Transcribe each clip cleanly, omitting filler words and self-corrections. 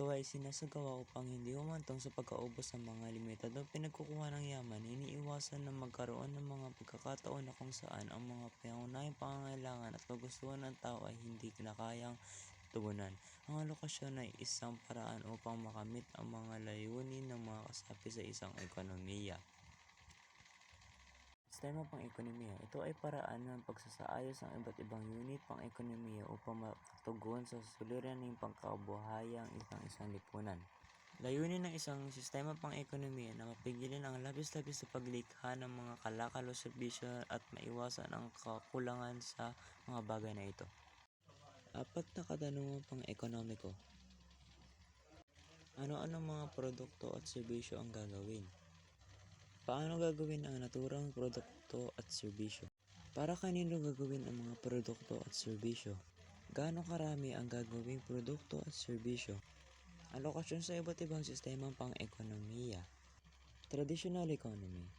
Ito ay sinasagawa upang hindi humantong sa pagkaubos ng mga limitadong pinagkukuha ng yaman. Iniiwasan na magkaroon ng mga pagkakataon na kung saan ang mga pangunahing pangangailangan at kagustuhan ng tao ay hindi na kayang tugunan. Ang alokasyon ay isang paraan upang makamit ang mga layunin ng mga kasapi sa isang ekonomiya. Sistema pang-ekonomiya. Ito ay paraan ng pagsasaayos ng iba't ibang unit pang-ekonomiya upang makatugon sa suliraning pangkabuhayang isang lipunan. Layunin ng isang sistema pang-ekonomiya na mapigilan ang labis-labis na paglikha ng mga kalakal o serbisyo at maiwasan ang kakulangan sa mga bagay na ito. 4 na katanungan pang-ekonomiko. Ano-ano mga produkto at serbisyo ang gagawin? Paano gagawin ang naturang produkto at serbisyo? Para kanino gagawin ang mga produkto at serbisyo? Gaano karami ang gagawing produkto at serbisyo? Alokasyon sa iba't ibang sistemang pang-ekonomiya. Traditional economy.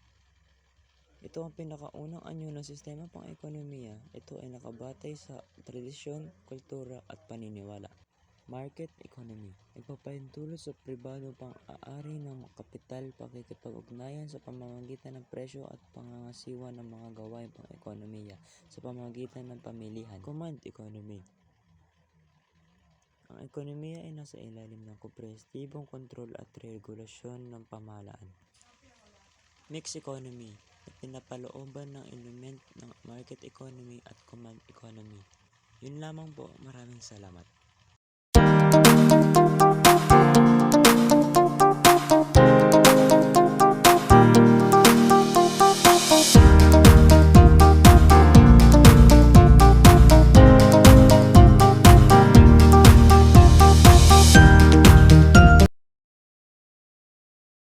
Ito ang pinakaunang anyo ng sistema pang-ekonomiya. Ito ay nakabatay sa tradisyon, kultura at paniniwala. Market economy. Nagpapahintulot sa pribadong pang-aari ng kapital, pakikipag-ugnayan sa pamamagitan ng presyo at pangangasiwa ng mga gawain pang-ekonomiya sa pamamagitan ng pamilihan. Command economy. Ang ekonomiya ay nasa ilalim ng komprehensibong kontrol at regulasyon ng pamahalaan. Mixed economy na pinapalooban ng element ng market economy at command economy. Yun lamang po, maraming salamat.